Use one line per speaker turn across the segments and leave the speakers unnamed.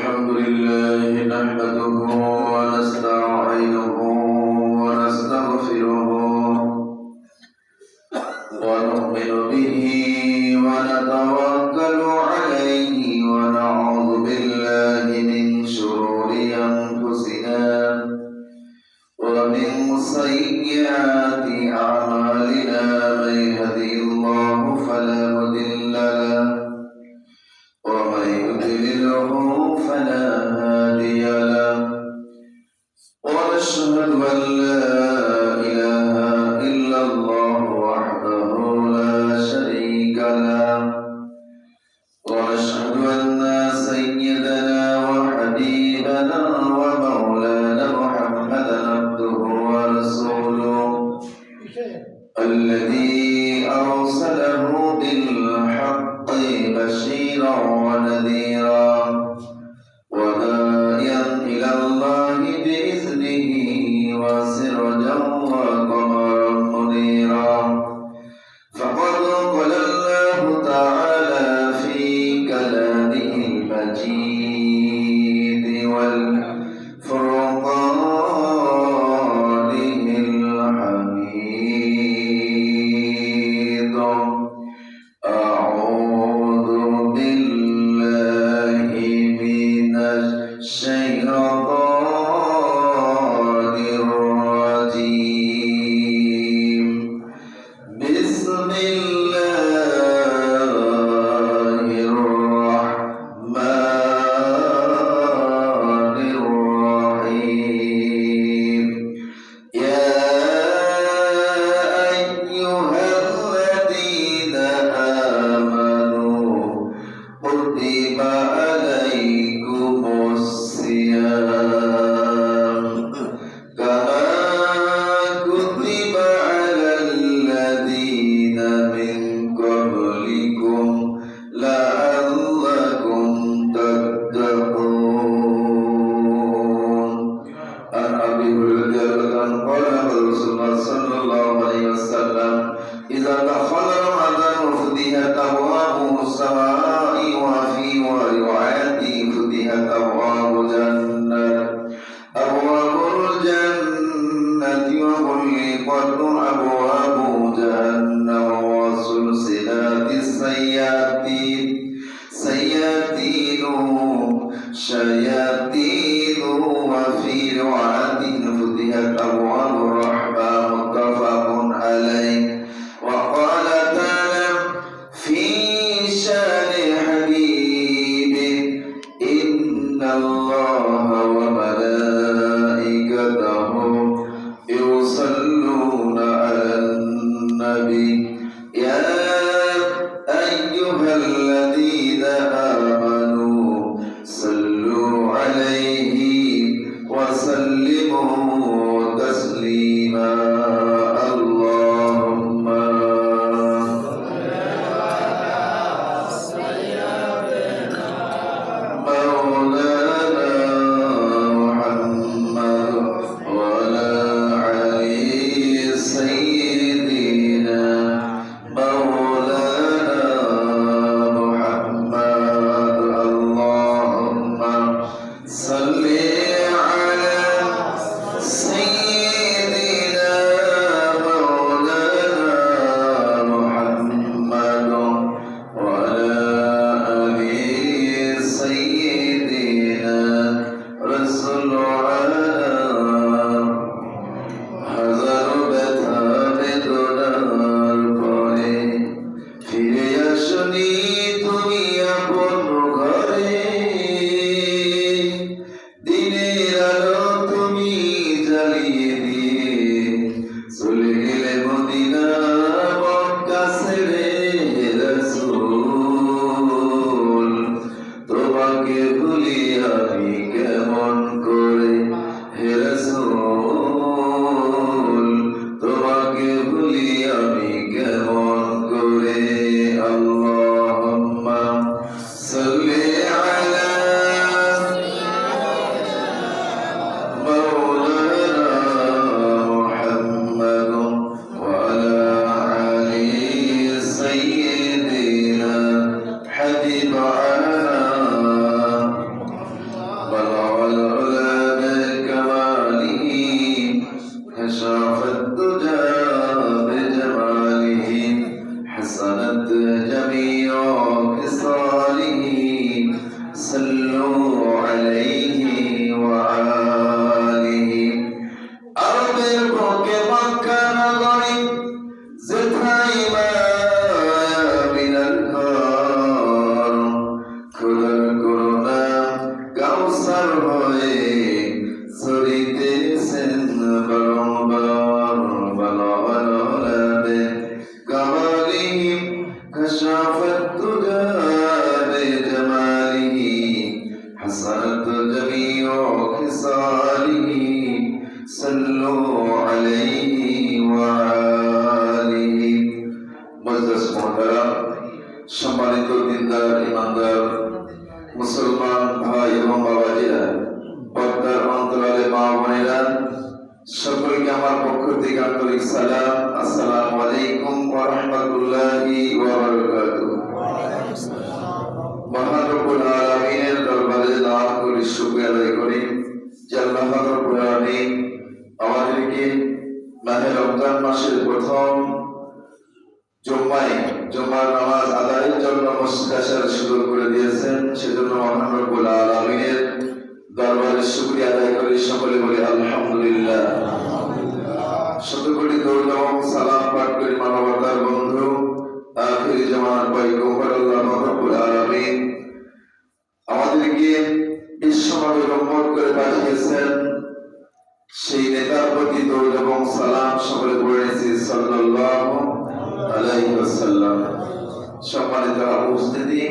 الحمد لله نحمده ونستعينه ونستغفره ونؤمن به ونتوكل عليه ونعوذ بالله من شرور أنفسنا ومن سيئات أعمالنا من يهده الله فلا مضل له ومن يضلله فلا هادي له ونشهد أن لا إله إلا الله وحده لا شريك له ونشهد أن سيدنا وحبيبنا ومولانا محمدا عبده ورسوله الذي أرسله بالحق بشيرا ونذيرا وداعيا إلى الله بإذنه وسراجا وقمرا منيرا فقد قال الله تعالى في كلامه المجيد والفرقان الحميد أعوذ بالله من الشيطان الرجيم بسم الله الرحمن الرحيم يا أيها الذين آمنوا كتب عليكم الصيام كما كتب على الذين من قبلكم لعلكم تتقون عن أبي هريرة قال رسول الله صلى الله عليه وسلم إذا دخل رمضان فتحت أبواب السماء وفي رواية فتحت أبواب الجنة وغلقت أبواب جهنم وسلسلات شياطين وفي رواية فتحت أبواب الرحمة متفق عليه وقال تعالى في شان حبيبه إن الله وملائكته يصلون على النبي يا أيها الذين آمنوا صلوا عليه وسلموا تسليما اللهم مولانا صلوا عليه وآله আরবের বুকে মক্কা নগরী যেথায় মায়াবিনার ঘর খোদার করুণা কাউসার হয়ে ঝরিতেছেন বারংবার ভালো ভালো লাবে কামালিহিম কাশাফাত তুজা বিজামালিহি হাসানাত জামিউ খিসালিহি সাল্লু আলাইহি ওয়া আলিহি মুআজ্জাজ মুহতারাম সম্মানিত দিনদার ইমানদার মুসলমান ভাই এবং বাবাজিরা পর্দার অন্তরালে মা বোনেরা সকলকে আমার পক্ষ থেকে আন্তরিক সালাম আসসালামু আলাইকুম ওয়া রাহমাতুল্লাহি ওয়া বারাকাতুহু মহান রব্বুল আলামিনের দরবারে লাখ কোটি শুকরিয়া আদায় করি যে আল্লাহ রব্বুল আলামিন আমাদেরকে মাহে রমজান মাসের প্রথম জুম্মার নামাজ আদায়ের জন্য মসজিদে আসার সুযোগ করে দিয়েছেন সেজন্য মহান রব্বুল আলামিনের দরবারে শুকরিয়া আদায় করি সকলে বলি আলহামদুলিল্লাহ শত কোটি দরুদ এবং সালাম পাঠ করি মানবতার বন্ধু আখির জামানার পয়গম্বর আল্লাহ রব্বুল আলামিন আমাদেরকে বিশ্বনবীর উম্মত করে পাঠিয়েছেন সেই নেতার প্রতি দরুদ এবং সালাম সকলে পড়েছি সাল্লাল্লাহু আলাইহি ওয়াসাল্লাম। সম্মানিত উপস্থিতি,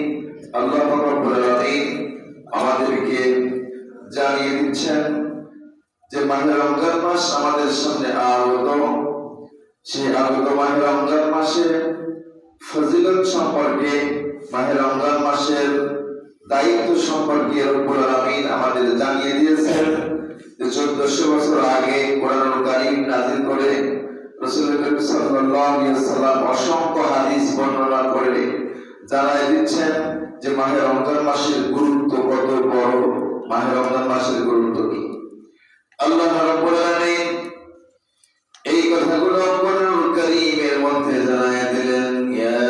আল্লাহ রব্বুল আলামিন আমাদেরকে জানিয়ে দিচ্ছেন যে মাহে রমজান মাস আমাদের সামনে আগত, সেই আগত মাহে রমজান মাসে ফজিলত সম্পর্কে, মাহে রমজান মাসের দায়িত্ব সম্পর্কে রব্বুল আলামিন আমাদের জানিয়ে দিয়েছেন যে 1400 বছর আগে কোরআনুল কারীম নাযিল করে রাসূল করিম সাল্লাল্লাহু আলাইহি ওয়াসাল্লাম অসংখ্য হাদিস বর্ণনা করে জানাই দিচ্ছেন যে মাহে রমজান মাসের গুরুত্ব কত বড়, মাহে রমজান মাসের গুরুত্ব কি। আল্লাহ রাব্বুল আলামিন এই কথাগুলো কোরআনুল কারীমের মধ্যে জানাই দিলেন, ইয়া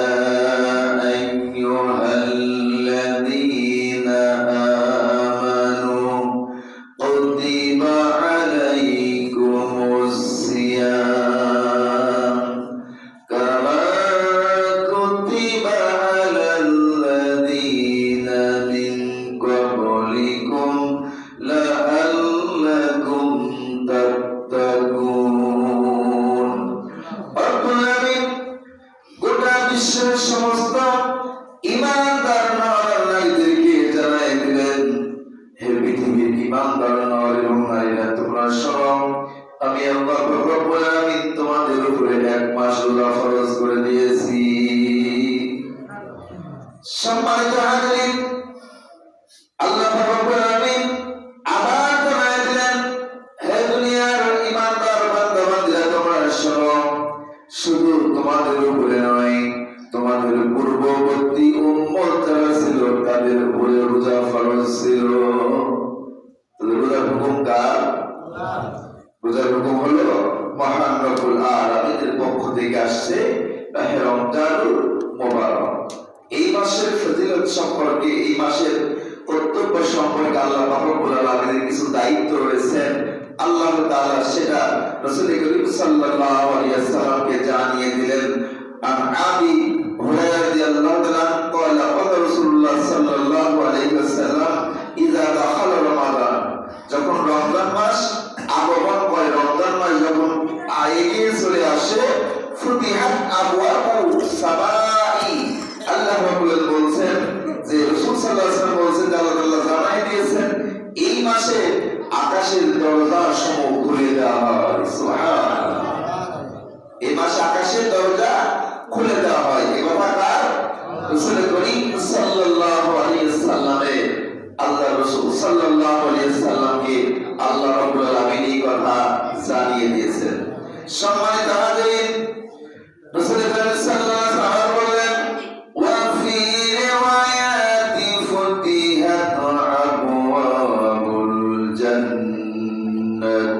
আইয়ুহাল্লাযীনা আমানু কুতিবা আলাইকুমুস সিয়াম কামা কুতিবা আলাল্লাযীনা মিন ক্বাবলিকুম লাআল্লাকুম তাত্তাকুন। রব্বুল আলামিন গোটা বিশ্বের সমস্ত ঈমানদার নারীদেরকে জানাই দিলেন, হে পৃথিবীর ঈমানদার নারী এবং নারীরা, তোমরা শোনো, আমি আল্লাহ রব্বুল আলামিন তোমাদের উপরে এক মাস রোজা ফরজ করে দিয়েছি। সম্মানিত হাজিরিন, আল্লাহ রব্বুল আলামিন আবার জানাই দিলেন, হে দুনিয়ার ঈমানদার বান্দা-বান্দীরা, তোমরা শোনো, শুধু তোমাদের উপরে নয়, তোমাদের পূর্ববর্তী উম্মত যারা ছিল তাদের উপরে রোজা ফরজ ছিল। রোজার হুকুম কার? রোজার হুকুম হলো মহান রব্বুল আলামিনের পক্ষ থেকে আসছে, মাহে রমজানুল মুবারক। এই মাসের ফজিলত সম্পর্কে, এই মাসের কর্তব্য সম্পর্কে আল্লাহ রব্বুল আলামিনের কিছু দায়িত্ব রয়েছে। আল্লাহ তাআলা সেটা রাসূল করিম সাল্লাল্লাহু আলাইহি ওয়াসাল্লামকে জানিয়ে দিলেন। আন আবি হুরায়রা রাদিয়াল্লাহু তাআলা قال قال رسول الله صلى الله عليه وسلم اذا دخل رمضان, যখন রমজান মাস আগমন করে, রমজান মাস যখন এগিয়ে চলে আসে, ফুতিহাত আবওয়াবু সামাই, আল্লাহ রাব্বুল আলামিন বলেন যে রাসূল সাল্লাল্লাহু আলাইহি ওয়াসাল্লাম বলেন, আল্লাহ জানাই দিয়েছেন এই মাসে আকাশের দরজা সমূহ খুলে দেওয়া হয়। সুবহানাল্লাহ, এই মাসে আকাশের দরজা খুলে দেওয়া হয়। এই কথা কার? রাসূল করিম সাল্লাল্লাহু আলাইহি ওয়াসাল্লামের। আল্লাহ রাসূল সাল্লাল্লাহু আলাইহি ওয়াসাল্লামকে আল্লাহ রাব্বুল আলামিন এই কথা জানিয়ে দিয়েছেন। সম্মানিত হাজিরিন, রাসূল করিম সাল্লাল্লাহু আলাইহি ওয়াসাল্লাম বলেন, ওয়া ফি রিওয়ায়াতি ফুতিহাত আবওয়াবুল জান্নাত।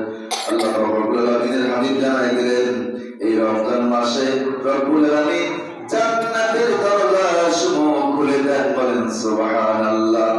আল্লাহ রাব্বুল আলামিনের হাবিব জানাই দিলেন, এই রমজান মাসে রব্বুল আলামিন জান্নাতের দরজা সমূহ খুলে দেন। বলেন সুবহানাল্লাহ।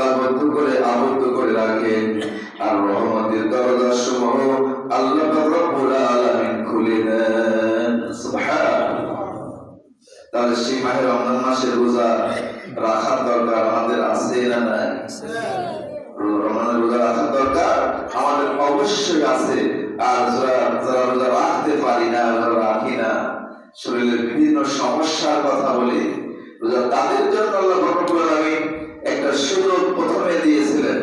তালাবদ্ধ করে আবদ্ধ করে রাখেন, আর রহমতের দরজা সমূহ আল্লাহ রব্বুল আলামিন খুলে দেন। সুবহানাল্লাহ। তাহলে সেই মাহে রমজান মাসে রোজা রাখার দরকার আমাদের আছে না নাই? রমজানের রোজা রাখার দরকার আমাদের অবশ্যই আছে। আর যারা রোজা রাখতে পারি না, রোজা রাখি না, শরীরের বিভিন্ন সমস্যার কথা বলি, রোজা তাদের জন্য আল্লাহ রব্বুল আলামিন একটা সুযোগ প্রথমে দিয়েছিলেন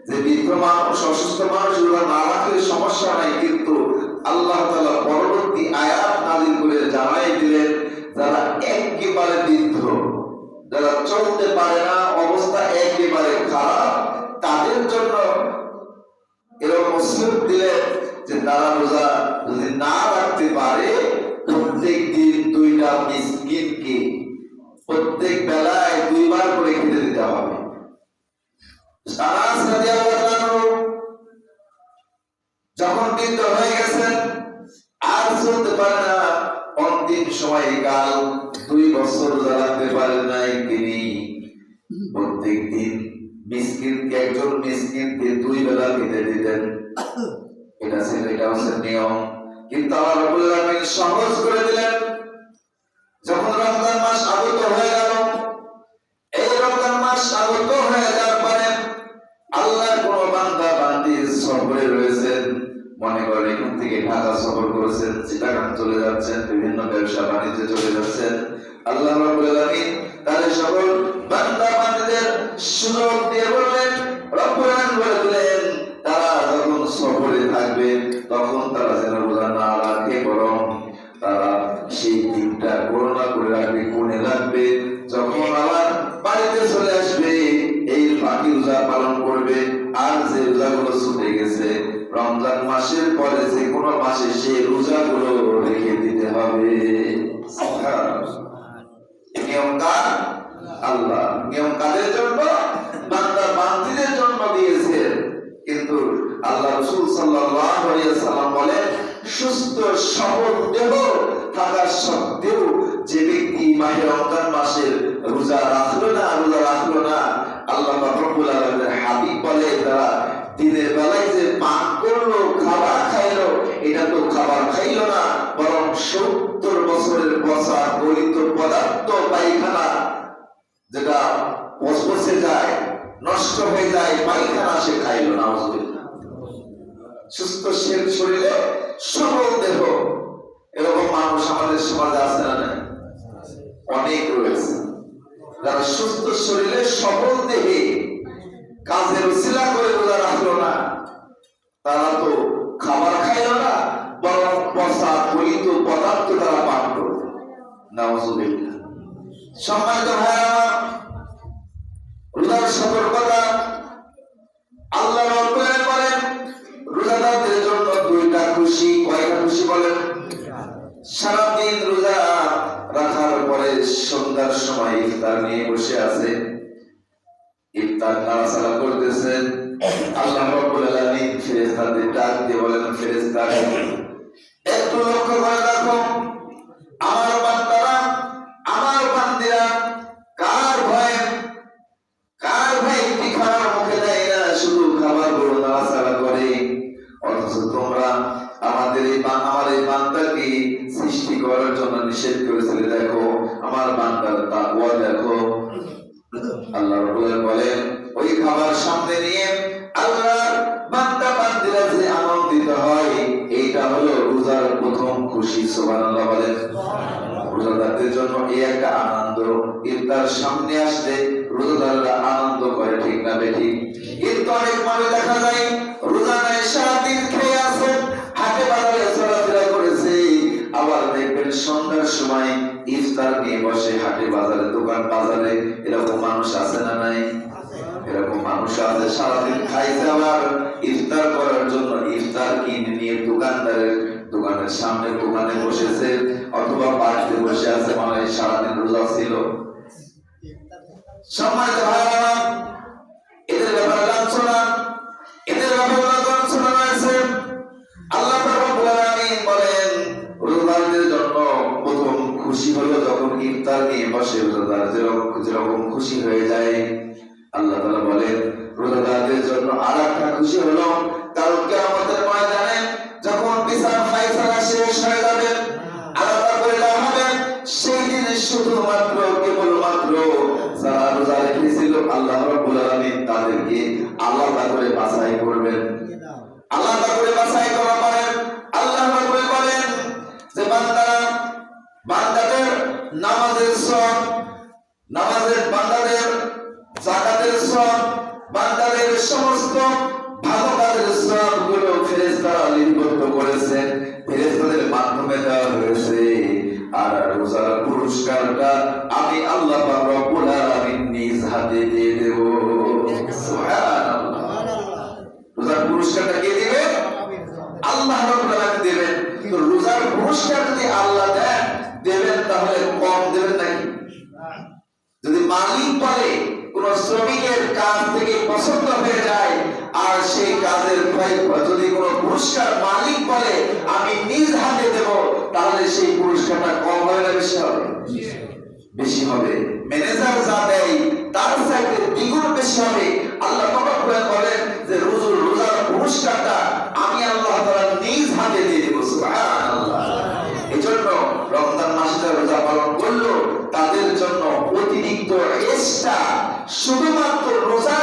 যে বৃদ্ধ মানুষ, অসুস্থ মানুষ রোজা না রাখলে সমস্যা নাই, কিন্তু আল্লাহ তাআলা পরবর্তী আয়াত নাযিল করে জানাই দিলেন যারা একেবারে বৃদ্ধ, যারা চলতে পারে না, অবস্থা একেবারে খারাপ, তাদের জন্য এরকম সুযোগ দিলেন যে তারা রোজা যদি না রাখতে পারে প্রত্যেক দিন 2টা মিসকিনকে প্রত্যেক বেলায় 2 বার করে খেতে দিতে হবে। আনাস রাদিয়াল্লাহু আনহু যখন বৃদ্ধ হয়ে গেছেন, আর চলতে পারে না, অন্তিম সময়কাল 2 বছর রোজা রাখতে পারেন নাই, তিনি প্রত্যেক দিন মিসকিনকে, একজন মিসকিনকে 2 বেলা খেতে দিতেন। এটা হচ্ছে নিয়ম। কিন্তু আল্লাহ রাব্বুল আলামিন সহজ করে দিলেন। যখন রমজান মাস আগত হয়ে গেল, এই রমজান মাস আগত হয়ে যাওয়ার পরে আল্লাহর কোন বান্দা বান্দি সফরে রয়েছেন, মনে করেন এখান থেকে ঢাকা সফর করেছেন, চিটাগাং চলে যাচ্ছেন, বিভিন্ন ব্যবসা বাণিজ্যে চলে যাচ্ছেন, আল্লাহ রাব্বুল আলামিন তাদের সকল বান্দা বান্দীদের সুযোগ দিয়ে বললেন, রব্বুল আলামিন বলে দিলেন তারা যখন সফরে থাকবে তখন তারা যেন রোজা না রাখে, বরং তারা সেই দিনটা গণনা করে রাখবে, গুনে রাখবে, যখন আবার বাড়িতে চলে আসবে এই বাকি রোজা পালন করবে। আর যে রোজাগুলো ছুটে গেছে রমজান মাসের পরে যে কোনো মাসে সেই রোজাগুলো রেখে দিতে হবে। নিয়ম কার? আল্লাহ। নিয়ম কাদের জন্য? বান্দা বান্দীদের জন্য দিয়েছেন। কিন্তু আল্লাহ রাসূল সাল্লাল্লাহু আলাইহি ওয়াসাল্লাম বলেন, সুস্থ সবল দেহ থাকা সত্ত্বেও যে ব্যক্তি মাহে রমজান মাসের রোজা রাখলো না, আল্লাহ রাব্বুল আলামিনের হাবিব বলে তারা দিনের বেলায় যে পান করলো, খাবার খাইলো, এটা তো খাবার খাইলো না, বরং 70 বছরের পচা গলিত পদার্থ পায়খানা, যেটা পচপচে যায়, নষ্ট হয়ে যায়, পায়খানা সে খাইলো না। সুস্থ শরীরে সবল দেহ, এরকম মানুষ আমাদের সমাজে আছে না নাই? অনেক রয়েছে যারা সুস্থ শরীরে সবল দেহে কাজের উসিলা করে রোজা রাখলো না, তারা তো খাবার খাইল না, বরং পচা গলিত পদার্থ তারা পান করল। নাউযুবিল্লাহ। সম্মানিত ভাইরা আমার, রোজার সতর্কতা আল্লাহ রাব্বুল আলামিন বলেন রোজাদারদের জন্য 2টা খুশি। কয়টা খুশি বলেন? সারাদিন রোজা রাখার পরে সন্ধ্যার সময় ইফতার নিয়ে বসে আছে, ইফতার নাড়াচাড়া করতেছেন, আল্লাহ রাব্বুল আলামিন ফেরেশতাদের ডাক দিয়ে বলেন, ফেরেশতারা একটু লক্ষ্য করে দেখো আমার বান্দারা, আমার বান্দিরা কার ভয়ে একটি খাবার মুখে দেয় না, শুধু খাবার গুলো নাড়াচাড়া করে, অথচ তোমরা আমার এই বান্দাকে সৃষ্টি করার জন্য নিষেধ করেছিলে, দেখো আমার বান্দার তাকওয়া দেখো। আল্লাহ রাব্বুল আলামিন বলেন ওই খাবার সামনে নিয়ে আল্লাহর বান্দা বান্দীরা যে আনন্দিত হয়, এইটা হলো রোজার প্রথম খুশি। সুবহানাল্লাহ বলেন। রোজাদারদের জন্য এই একটা আনন্দ, ইফতার সামনে আসলে রোজাদাররা আনন্দ করে, ঠিক না বেঠিক? কিন্তু অনেক মানুষ দেখা যায় রোজা নাই, সারাদিন খেয়ে আছে, হাটে বাজারে চলাফেরা করেছে, আবার দেখবেন সন্ধ্যার সময় ইফতার নিয়ে বসে হাটে বাজারে, দোকান বাজারে। এরকম মানুষ আছে না নাই? এরকম মানুষ আছে, সারাদিন খাইছে, আবার ইফতার করার জন্য ইফতার কিনে নিয়ে দোকানের সামনে দোকানে বসেছে, অথবা বাড়িতে বসে আছে, মানে সারাদিন রোজা ছিল। সম্মানিত ভাইরা, এদের ব্যাপারে লাঞ্ছনা, এদের ব্যাপারে লাঞ্ছনা রয়েছে। আল্লাহ রাব্বুল আলামিন বলেন রোজাদারদের জন্য প্রথম খুশি হলো যখন ইফতার নিয়ে বসে, রোজাদার যেরকম খুশি হয়ে যায়, আল্লাহ তাআলা বলেন রোজাদারদের জন্য আরেকটা খুশি হলো কাল কিয়ামতের ময়দানে যখন বিচার ফায়সালা শেষ হয়ে যাবে, আলাদা করে দেওয়া হবে, সেই দিন শুধুমাত্র কেবলমাত্র যারা রোজা রেখেছিল আল্লাহ রাব্বুল আলামিন তাদেরকে আলাদা করে বাছাই করবেন। আলাদা করে বাছাই করা মানে আল্লাহ রাব্বুল বলেন যে বান্দারা, বান্দাদের নামাজের সওয়াব, নামাজের বান্দাদের যাকাতের সওয়াব, বান্দাদের সমস্ত ভালো কাজের সওয়াবগুলো ফেরেশতারা লিপিবদ্ধ করেছেন, ফেরেশতাদের মাধ্যমে দেওয়া হয়েছে। আর রোজার পুরস্কারটা আমি আল্লাহ পাক রব্বুল আলামিন নিজ হাতে দিয়ে দেব। সুবহানাল্লাহ। রোজার পুরস্কারটা কে দিবে? আল্লাহ রাব্বুল আলামিন দিবেন। কিন্তু রোজার পুরস্কার যদি আল্লাহ দেবেন তাহলে কম দেবেন নাকি? যদি মালিক বলে কোন শ্রমিকের কাজ থেকে পছন্দ হয়ে যায় আর সেই কাজের যদি কোন পুরস্কার মালিক বলে আমি নিজ হাতে দেব, তাহলে সেই পুরস্কারটা কম হবে না বেশি হবে? বেশি হবে। ম্যানেজার যা দেয় তার চাইতে দ্বিগুণ বেশি হবে। আল্লাহ পাক বলেন যে রোজার পুরস্কারটা আমি আল্লাহ তাআলা নিজ হাতে দিয়ে দেব। সুবহানাল্লাহ। এজন্য রমজান মাসে রোজা পালন করলো তাদের জন্য অতিরিক্ত এক্সট্রা, শুধুমাত্র রোজা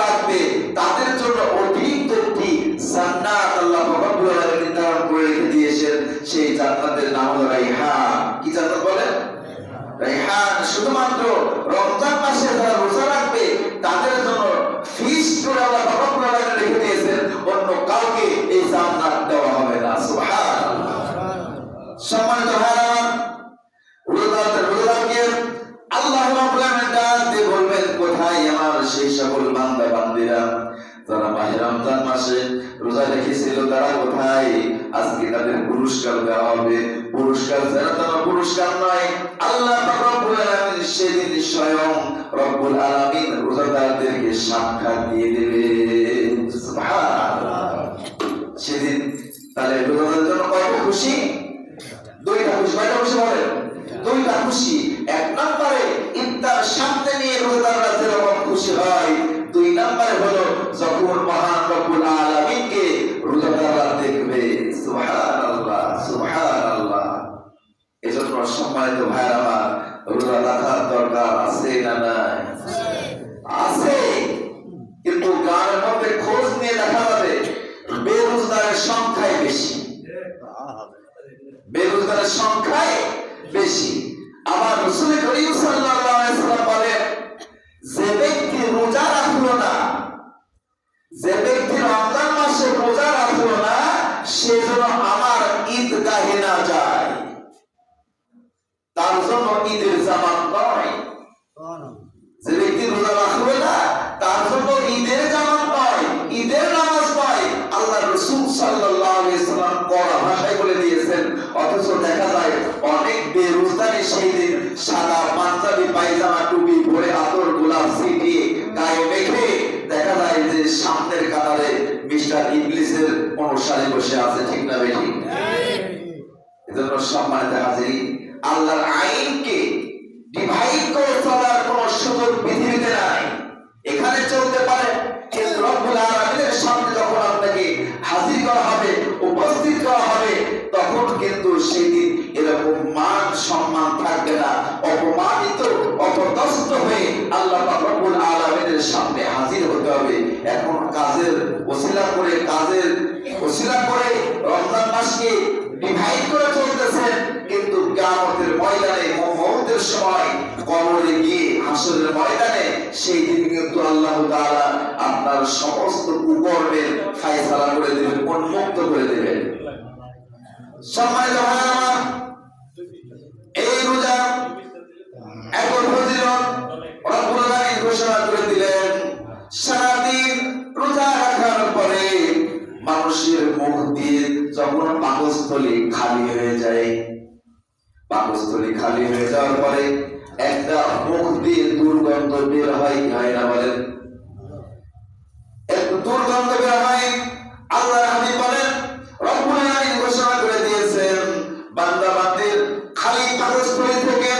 রাখবে তাদের জন্য অতিরিক্ত একটি জান্নাত আল্লাহ রাব্বুল আলামিন নির্ধারণ করে রেখে দিয়েছেন। সেই জান্নাতের নাম হলো রাইহান। কি জান্নাত বলেন? রাইহান। শুধুমাত্র রমজান মাসে যারা রোজা রাখবে তাদের জন্য ফিক্স করে আল্লাহ রাব্বুল আলামিন রেখে দিয়েছেন, অন্য কাউকে এই জান্নাত দেওয়া হবে না। সুবহানাল্লাহ। সম্মানিত ভাইরা, রোজাকে আল্লাহ রাব্বুল আলামিন ডাক দিয়ে বলবেন, কোথায় আমার সেই সকল বান্দা বান্দীরা যারা মাহে রমজান মাসে রোজা রেখেছিল, তারা কোথায়? আজকে তাদের পুরস্কার দেওয়া হবে। পুরস্কার যারা তারা পুরস্কার নয়, আল্লাহ রাব্বুল আলামিন সেদিন স্বয়ং রব্বুল আলামিন রোজাদারদেরকে সাক্ষাৎ দিয়ে দেবেন। সুবহানাল্লাহ। সেদিন তাহলে রোজাদারদের জন্য কয়টা খুশি? দুইটা খুশি। কয়টা খুশি বলেন? দুইটা খুশি। এক নম্বরে ইফতার সামনে নিয়ে রোজাদাররা যেরকম খুশি হয়, দুই নম্বরে হলো যখন মহান রব্বুল আলামিনকে রোজাদাররা দেখবে। সুবহানাল্লাহ, সুবহানাল্লাহ। এজন্য সম্মানিত ভাইরা আমার, রোজা রাখার দরকার আছে না নাই? আছে। কিন্তু গ্রামের মধ্যে খোঁজ নিয়ে দেখা যাবে বেরোজগারের সংখ্যাই বেশি। বেরোজগারের সংখ্যাই বেশি। আবার রাসূল করিম সাল্লাল্লাহু আলাইহি ওয়াসাল্লাম বলেন, যে ব্যক্তি রোজা রাখলো না, যে ব্যক্তি রমজান মাসে রোজা রাখলো না, সে যেন আমার ঈদগাহে না যায়, তার জন্য ঈদের জামাত নয়। যে ব্যক্তি রোজা রাখলো না তার জন্য ঈদের জামাত নয়, ঈদের নামাজ নয়। আল্লাহ রাসূল সাল্লাল্লাহু আলাইহি ওয়াসাল্লাম কড়া ভাষায় বলে দিয়েছেন। অথচ দেখা যায় অনেক বেরোজগারি সেই দিন সাদা পাঞ্জাবি পায়জামা টুপি পরে আতর গোলাপ ছিটিয়ে গায়ে মেখে দেখা যায় যে সামনের কাতারে মিস্টার ইংলিশের অনুসারী বসে আছে। ঠিক না বেঠিক? এজন্য সম্মানিত হাজির, আল্লাহর আইনকে ডিভাইড করে চলার কোন সুযোগ পৃথিবীতে নাই। এখানে চলতে পারে, কিন্তু রব্বুল আলামিনের সামনে যখন আপনাকে হাজির করা হবে, উপস্থিত করা হবে, তখন কিন্তু সেদিন এরকম মান সম্মান থাকবে না। অপমানিত, অপদস্থ হয়ে আল্লাহ পাক রব্বুল আলামিনের সামনে হাজির হতে হবে। এখন কাজের ওসিলা করে রমজান মাসকে ডিভাইড করে চলতেছেন, কিন্তু কিয়ামতের ময়দানে, মওতের সময়, কবরে গিয়ে হাসরের ময়দানে সেই দিন কিন্তু আল্লাহ তাআলা আপনার সমস্ত কুকর্মের ফায়সালা করে দেবেন, উন্মুক্ত করে দেবেন। সম্মানিত ভাইরা, এই রোজা এত ফজিলত রব্বুল আলামিন ঘোষণা করে দিলেন। সারাদিন রোজা রাখার পরে মানুষের মুখ দিয়ে যখন পাকস্থলী খালি হয়ে যায়, পাকস্থলী খালি হয়ে যাওয়ার পরে একটা মুখ দিয়ে দুর্গন্ধ বের হয়, হয় না বলেন? একটু দুর্গন্ধ বের হয়। আল্লাহ হাবিব বলেন, রব্বুল আলামিন ঘোষণা করে দিয়েছেন, বান্দা বান্দির খালি পাকস্থলী থেকে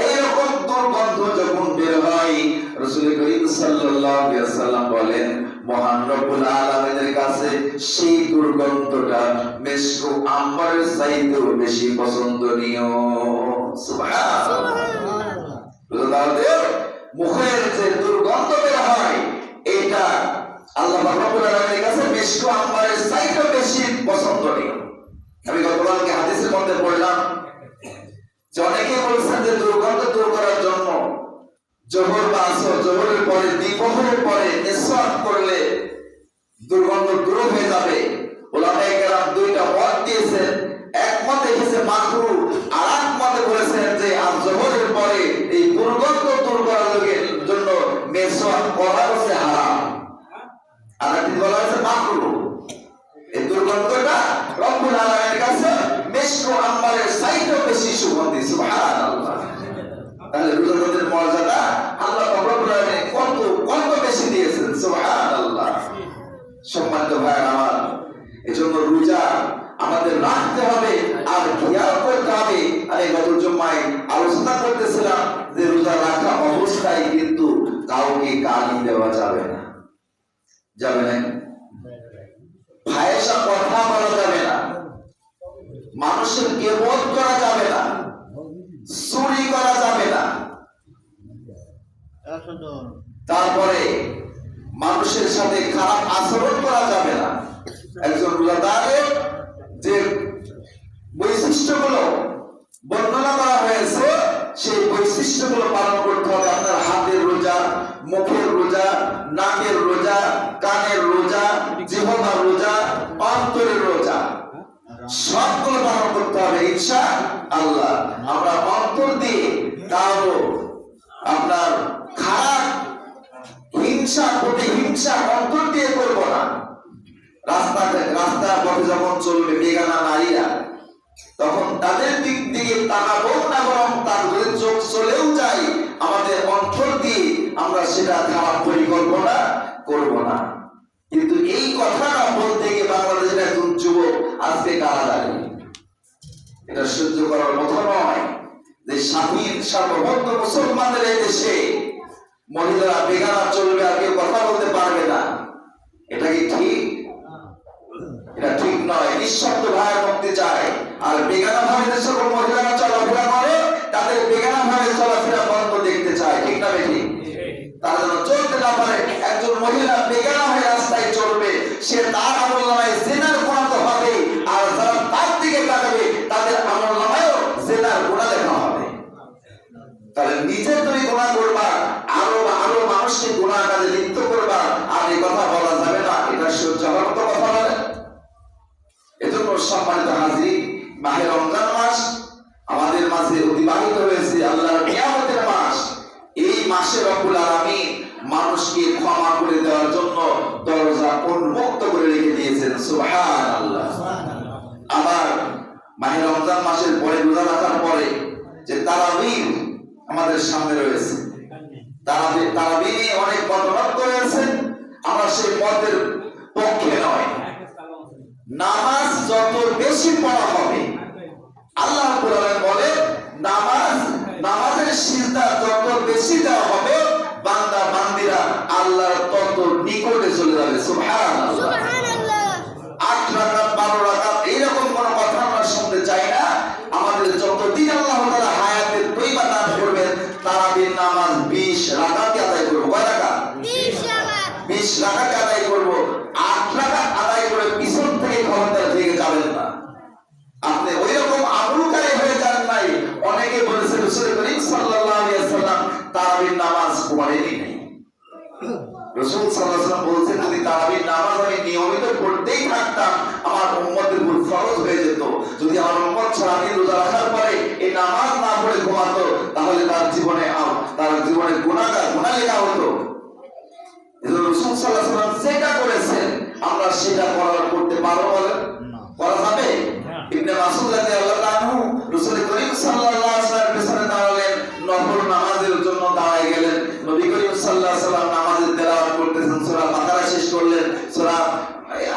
এইরকম দুর্গন্ধ যখন বের হয়, রাসূল করিম সাল্লাল্লাহু আলাইহি ওয়াসাল্লাম বলেন মহান রব্বুল আলামিনের কাছে সেই দুর্গন্ধটা মিশকু আম্বারের চাইতেও বেশি পছন্দনীয়। সুবহানাল্লাহ। মুখের যে দুর্গন্ধ বের হয় এটা আল্লাহ রাব্বুল আলামিনের কাছে মিশকু আম্বারের চাইতেও বেশি পছন্দনীয়। আমি গতকালকে হাদিসের মধ্যে পড়লাম যে অনেকে বলছেন যে দুর্গন্ধ দূর করার জন্য জোহর বা আসর, জোহরের পরে দ্বিপ্রহরের পরে নিঃশ্বাস করলে দুর্গন্ধ দূর হয়ে যাবে। ওলামায়ে কেরাম দুইটা মত দিয়েছেন, এক মত দেখেছে মাকরু, আর এক মতে বলেছেন যে আর জোহরের পরে এই দুর্গন্ধ দূর করার জন্য নিঃশ্বাস করা হচ্ছে হারাম, আর একটি বলা হয়েছে মাকরু। এই দুর্গন্ধটা রব্বুল আলামিনের কাছে মিশকু আম্বারের চাইতেও বেশি সুগন্ধি। সুবহানাল্লাহ। তাহলে রোজার মর্যাদা আল্লাহ রব্বুল আলামিন কত বেশি দিয়েছেন। সুবহানাল্লাহ। সম্মানিত ভাইরা আমার, এজন্য রোজা আমাদের রাখতে হবে আর খেয়াল করতে হবে। আমি গত জুম্মায় আলোচনা করতেছিলাম যে রোজা রাখা অবস্থায় কিন্তু কাউকে গালি দেওয়া যাবে না, যাবে না, ভাইয়ের কথা বলা যাবে না, মানুষের গীবত করা যাবে না, চুরি করা যাবে না, তারপরে মানুষের সাথে খারাপ আচরণ করা যাবে না। একজন রোজাদারের যে বৈশিষ্ট্যগুলো বর্ণনা করা হয়েছে সেই বৈশিষ্ট্যগুলো পালন করতে হবে। আপনার হাতের রোজা, মুখের রোজা, নাকের রোজা, কানের রোজা, জিহ্বার রোজা, অন্তরের রোজা, সবগুলো পালন করতে হবে ইনশাআল্লাহ। আমরা অন্তর দিয়ে কারো আপনার খারাপ হিংসা প্রতিহিংসা অন্তর দিয়ে করবো না। রাস্তা পথে যখন চলবে বেগানা নারীরা, তখন তাদের দিক দিয়ে তাকাবো না, বরং তাদের চোখ চলেও যায়, আমাদের অন্তর দিয়ে আমরা সেটা খারাপ পরিকল্পনা করব না। কিন্তু এই কথাটা বলতে গিয়ে বাংলাদেশের একজন যুবক আজকে কারাগারে, এটা সহ্য করার মতো নয় যে স্বাধীন সার্বভৌম মুসলমানদের এই দেশে মহিলারা বেগানা চলবে আর কেউ কথা বলতে পারবে না। এটা কি ঠিক? এটা ঠিক নয়। নিঃশব্দ ভাইয়ের মুক্তি চায়, আর বেগানা ভাবে যে সকল মহিলারা চলাফেরা করে তাদের বেগানা ভাবে চলাফেরা বন্ধ দেখতে চায়, ঠিক না বেঠিক? তারা যেন চলতে না পারে। একজন মহিলা বেগানা হয়ে রাস্তায় চলবে, সে তার আমলনামায় জিনার গুনাহ তো হবে, আর যারা তার দিকে তাকাবে তাদের আমলনামায়ও জিনার গুনাহ লেখা হবে। তাহলে নিজে তুমি গুনাহ করবা, আরো মানুষকে গুনাহ কাজে লিপ্ত করবা, আর এই কথা বলা যাবে না। এটা সহ্য হওয়ার মতো কথা বলে। এজন্য সম্মানিত হাজির, মাহে রমজান মাস আমাদের মাঝে অতিবাহিত হয়েছে, আল্লাহর কিয়ামতের মাস। এই মাসে রব্বুল আলামিন মানুষকে ক্ষমা করে দেওয়ার জন্য দরজা উন্মুক্ত করে রেখে দিয়েছেন। সুবহানাল্লাহ। আবার মাহে রমজান মাসের পরে রোজা রাখার পরে যে তারাবিহ আমাদের সামনে রয়েছে, তারাবিহ নিয়ে অনেক মতবাদ রয়েছে। আমরা সেই মতের পক্ষে নয়। নামাজ যত বেশি পড়া হবে, আল্লাহ কোরআনে বলে নামাজের সিজদা যত বেশি দেওয়া হবে, বান্দা বান্দিরা আল্লাহর তত নিকটে চলে যাবে। সুবহানাল্লাহ। 8 রাকাত 12 রাকাত এইরকম কোন কথা আমরা শুনতে চাই না। আমাদের যতদিন আল্লাহ তাআলা হায়াতে তৈবা দান করবেন, তারাবির নামাজ 20 রাকাত আদায় করব। কয় রাকাত? 20 রাকাত আদায় করব। 8 রাকাত আদায় করে পিছন থেকে ক্ষমতার দিকে যাবেন না। আপনি ওই রকম আমলকারী হয়ে যান নাই। অনেকে বলেছে রাসূল করিম সাল্লাল্লাহু আলাইহি ওয়াসাল্লাম তারাবির নামাজ পড়েনি নাই। রাসূল সাল্লাল্লাহু আলাইহি ওয়াসাল্লাম বলেছেন, যদি তারাবির নামাজ আমি নিয়মিত পড়তেই থাকতাম, আমার উম্মতের উপর ফরজ হয়ে যেত। যদি আমার উম্মত সারাদিন রোজা রাখার পরে এই নামাজ না পড়ে ঘুমাতো, তাহলে তার জীবনে গুনাহ লেখা হতো। এজন্য রাসূল সাল্লাল্লাহু আলাইহি ওয়াসাল্লাম যেটা করেছেন আমরা সেটা করতে পারবো বলে করা যাবে? ইবনে মাসউদ রাদিয়াল্লাহু আনহু রাসূল করিম সাল্লাল্লাহু আলাইহি ওয়াসাল্লামের পেছনে দাঁড়ালেন, নফল নামাজের জন্য দাঁড়ায় গেলেন। নবী করিম সাল্লাল্লাহু আলাইহি ওয়াসাল্লাম নামাজের তেলাওয়াত করতেছেন, সূরা বাকারা শেষ করলেন, সূরা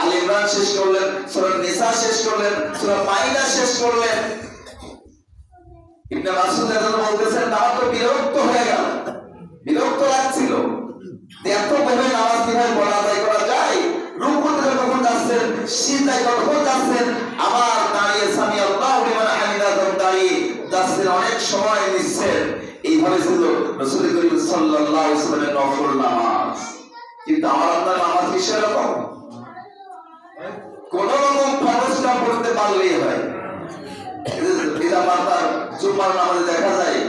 আলে ইমরান শেষ করলেন, সূরা নিসা শেষ করলেন, সূরা মাইদা শেষ করলেন। ইবনে মাসউদ রাদিয়াল্লাহু বলতেছেন, আমার তো বিরক্ত হয়ে গেল, বিরক্ত লাগছিল। এত ভাবে নামাজ কিভাবে পড়া আদায় করা যায়, রুকু থেকে কখন যাচ্ছেন, সিজদায় কখন যাচ্ছেন, আবার দাঁড়িয়ে সামি আল্লাহু লিমান হামিদা দাঁড়িয়ে যাচ্ছেন, অনেক সময় নিচ্ছেন। এইভাবে ছিল রাসূল করিম সাল্লাল্লাহু আলাইহি ওয়াসাল্লামের নফল নামাজ। কিন্তু আমার আপনার নামাজ কি সেরকম? কোন রকম ফরজটা পড়তে পারলেই হয়। এটা মাতার জুমার নামাজে দেখা যায়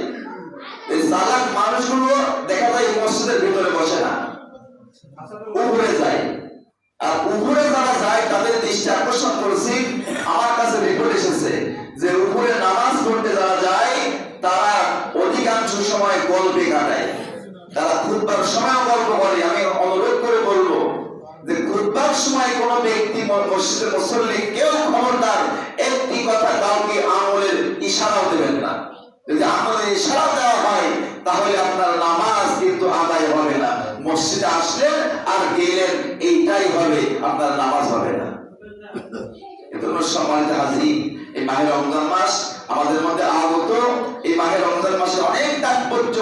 এই সালাত মানুষগুলো দেখা যায় মসজিদের ভিতরে বসে না, উপরে যায়। আর উপরে যারা যায় তাদের দৃষ্টি আকর্ষণ করেছি, আমার কাছে রিপোর্ট এসেছে যে উপরে নামাজ পড়তে যারা যায় তারা অধিকাংশ সময় গল্পে কাটায়, তারা খুতবার সময় গল্প করে। আমি অনুরোধ করে বলবো যে খুতবার সময় কোন ব্যক্তি মসজিদের মুসল্লি কেউ খবরদার একটি কথা কাউকে আঙুলের ইশারাও দেবেন না। যদি আঙুলের ইশারা দেওয়া হয় তাহলে আপনার নামাজ কিন্তু আদায় হবে না। মসজিদে আসলেন আর গেলেন, এইটাই হবে, আপনার নামাজ হবে না। এজন্য সম্মানিত হাজির, এই মাহে রমজান মাস আমাদের মধ্যে আগত। এই মাহে রমজান মাসে অনেক তাৎপর্য।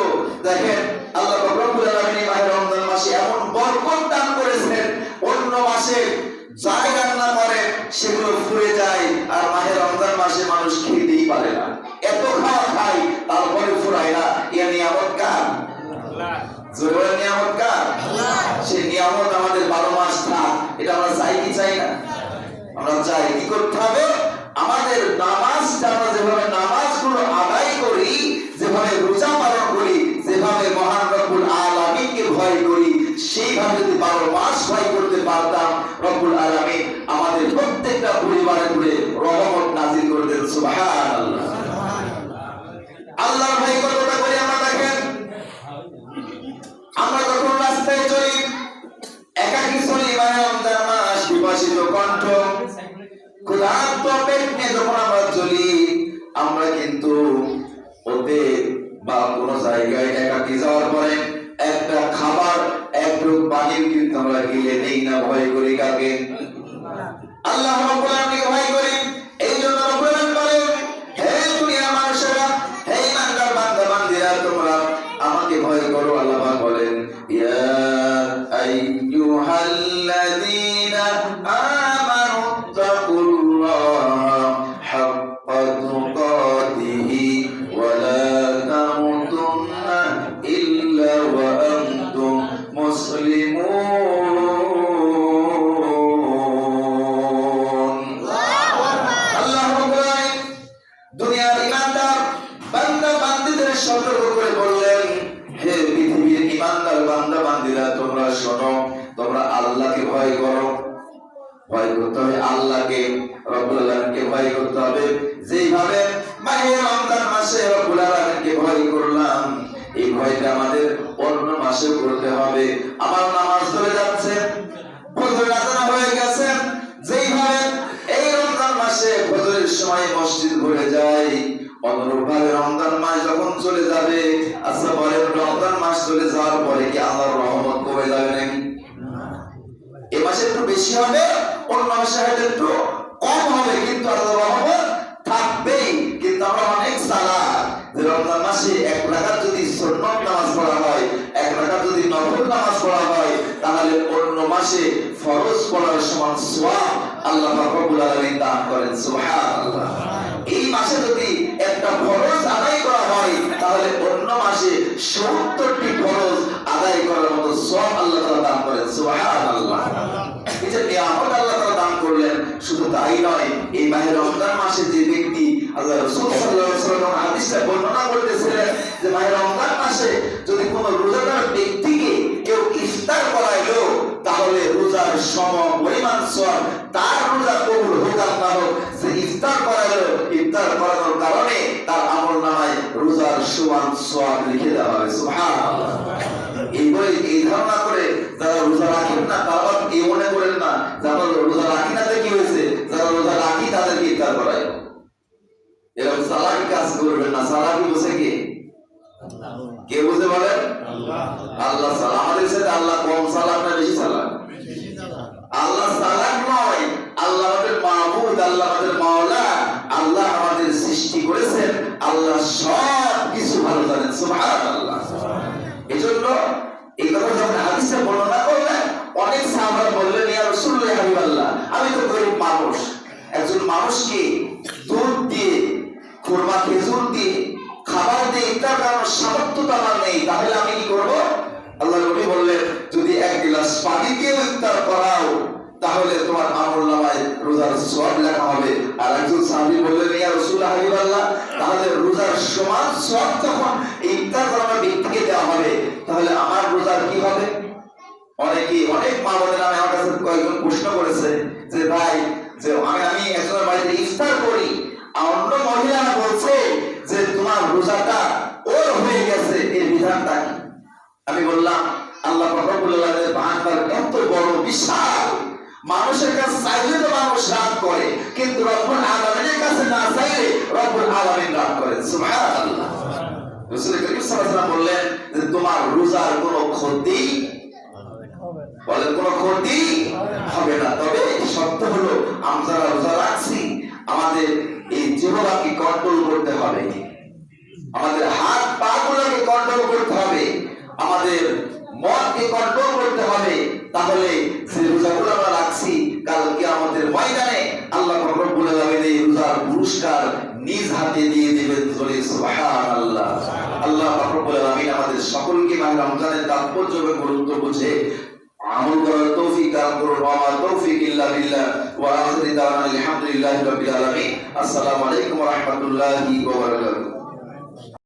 দেখেন আল্লাহ পাক রব্বুল আলামিন এই মাহে রমজান মাসে এমন বরকত দান করেছেন, অন্য মাসে যাই রান্না করে সেগুলো ফুরে যায়, আর মাহে রমজান মাসে মানুষ খেতেই পারে না। এত খাওয়া খায় তারপরে ফুরায় না। এ নিয়ামত কার? জোরে নিয়ামত কার? সেই নিয়ামত আমাদের 12 মাস থাক। এটা আমরা চাই কি চাই না? আমরা চাই। কি করতে হবে? আমাদের নামাজটা আমরা যেভাবে নামাজগুলো আদায় করি, যেভাবে রোজা পালন করি, যেভাবে মহান রব্বুল আলামিনকে ভয় করি, সেইভাবে যদি 12 মাস ভয় করতে পারতাম, রব্বুল আলামিন আমাদের প্রত্যেকটা পরিবারে করে রহমত নাযিল করতেন। সুবহানাল্লাহ। আল্লাহর ভয় কতটা করি আমরা দেখেন। আমরা যখন রাস্তায় চলি, একাকী চলি, মাহে রমজান মাস, বিভাসিত কণ্ঠ, ক্ষুধার্ত পেট নিয়ে যখন আমরা চলি, আমরা কিন্তু ওতে বা কোনো জায়গায় একাকী যাওয়ার পরে একটা খাবার, একটু পানি কিন্তু আমরা গিলে নেই না, ভয় করি কাকে? আল্লাহ রাব্বুল আলামিনকে ভয় করি। এই জন্য রব্বুল আলামিন বলেন, হে দুনিয়ার মানুষেরা, হে ইমানদার বান্দা বান্দীরা, তোমরা আমাকে ভয় করো। আল্লাহ পাক বলেন, ইয়া আইয়ুহাল্লাযীনা আমানু তাকুল্লাহা হাক্কা তুকাতিহি ওয়া লা তামুতুন্না ইল্লা ওয়া আনতুম মুসলিমুন। আল্লাহ রাব্বুল আলামিন দুনিয়ার ইমানদার বান্দা বান্দীদের সতর্ক করে বললেন, হে পৃথিবীর ইমানদার বান্দা বান্দীরা, তোমরা শোনো, তোমরা আল্লাহকে ভয় করো। ভয় করতে হবে আল্লাহকে, রব্বুল আলামিনকে ভয় করতে হবে। যেইভাবে মাহে রমজান মাসে রব্বুল আলামিনকে ভয় করলাম, এই ভয়টা আমাদের অন্য মাসে করতে হবে। আমার নামাজ চলে যাচ্ছে, ফজর আযান হয়ে গেছে, যেইভাবে এই রমজান মাসে ফজরের সময় মসজিদ ভরে যায়, অনুরূপভাবে রমজান মাস যখন চলে যাবে, আচ্ছা বলেন রমজান মাস চলে যাওয়ার পরে কি আল্লাহর রহমত কমে যাবে নাকি? এই মাসে একটু বেশি হবে, অন্য মাসে হয়তো একটু কম হবে, কিন্তু আল্লাহর রহমত থাকবেই। কিন্তু আমরা অনেক চালাক যে রমজান মাসে 1 রাকাত যদি সুন্নত নামাজ পড়া হয়, 1 রাকাত যদি নফল নামাজ পড়া হয়, তাহলে অন্য মাসে ফরজ পড়ার সমান সওয়াব আল্লাহ পাক রব্বুল আলামিন দান করেন। সুবহানাল্লাহ। এই মাসে যদি একটা ফরজ আদায় করা হয়, তাহলে অন্য মাসে 70টি ফরজ আদায় করার মতো সওয়াব আল্লাহ তাআলা দান করেন। সুবহানাল্লাহ। এই যে নিয়ামত আল্লাহ তাআলা দান করলেন, শুধু তাই নয়, এই মাহে রমজান মাসে যে ব্যক্তি, আল্লাহ রাসূল সাল্লাল্লাহু আলাইহি ওয়াসাল্লাম হাদিসে বর্ণনা করতেছিলেন যে মাহে রমজান মাসে যদি কোনো রোজাদার ব্যক্তিকে কেউ ইফতার করাইলো, তাহলে রোজার সমপরিমাণ সওয়াব তার রোজা কবুল হোক আর না হোক, যে ইফতার করাইলো, ইফতার করানোর কারণে তার আমলনামায় রোজার সমান সওয়াব লিখে দেওয়া হবে। সুবহানাল্লাহ। এই ধারণা করে যারা রোজা রাখেন না, তারা এই মনে করেন না যারা রোজা রাখি না কি হয়েছে, যারা রোজা রাখি তাদেরকে ইফতার করায়, এরকম চালাকি কাজ করবেন না। চালাকি বসে কে বুঝে বলেন? আল্লাহ। আমাদের সাথে আল্লাহ কম চালাক না বেশি চালাক? আল্লাহ চালাক নয়, আল্লাহ আমাদের মাবুদ, আল্লাহ আমাদের মাওলা, আল্লাহ আমাদের সৃষ্টি করেছেন, আল্লাহ সব কিছু ভালো জানেন। সুবহানাল্লাহ। এজন্য এই কথা যখন হাদিসে সাহাবারা বললেন, ইয়া রাসূলুল্লাহ ইয়া হাবিবাল্লাহ, আমি তো গরিব মানুষ, একজন মানুষকে দুধ দিয়ে, খুরমা খেজুর দিয়ে, খাবার দিয়ে ইফতার করানোর সামর্থ্য তো আমার নেই, তাহলে আমি কি করব? আল্লাহ নবী বললেন, যদি এক গ্লাস পানি দিয়ে ইফতার করাও তাহলে তোমার আমলনামায় রোজার সওয়াব লেখা হবে। আর একজন সাহাবী বললেন, ইয়া রাসূলুল্লাহ হাবিবাল্লাহ, তাহলে রোজার সমান সওয়াব যখন ইফতার করানোর ব্যক্তিকে দেওয়া হবে, তাহলে আমার রোজার কি হবে? অনেক মা বোনেরা আমার কাছে কয়েকজন প্রশ্ন করেছে যে ভাই, যে আমি একজনের বাড়িতে ইফতার করি, অন্য মহিলারা বলছে যে তোমার রোজাটা ওর হয়ে গেছে, এর বিধানটা কি? আমি বললাম, আল্লাহ রব্বুল আলামিনের ভান্ডার এত বড় বিশাল, মানুষের কাছে চাইলে তো মানুষ রাগ করে, কিন্তু রব্বুল আলামিনের কাছে না চাইলে রব্বুল আলামিন রাগ করেন। সুবহানাল্লাহ। রাসূল করিম সাল্লাল্লাহু আলাইহি ওয়াসাল্লাম বললেন যে তোমার রোজার কোনো ক্ষতি বলেন, কোনো ক্ষতি হবে না। তবে শর্ত হলো, আমরা রোজা রাখছি, আমাদের এই জিহ্বাকে কন্ট্রোল করতে হবে, আমাদের হাত পা গুলোকে কন্ট্রোল করতে হবে, আমাদের মনকে কন্ট্রোল করতে হবে। তাহলে যে রোজাগুলো আমরা রাখছি, কাল কিয়ামতের ময়দানে আল্লাহ রব্বুল আলামিন এই রোজার পুরস্কার নিজ হাতে দিয়ে দিবেন। সুবহানাল্লাহ। আল্লাহ রব্বুল আলামিন আমাদের সকলকে মাহে রমজানের তাৎপর্য এবং গুরুত্ব বুঝে আমল করার তৌফিক দান করুন। ওয়া মা তৌফিক ইল্লা বিল্লাহ। ওয়া আখিরু দাওয়ানা আলহামদুলিল্লাহি রাব্বিল আলামিন। আসসালামু আলাইকুম ওয়া রাহমাতুল্লাহি ওয়া বারাকাতুহু।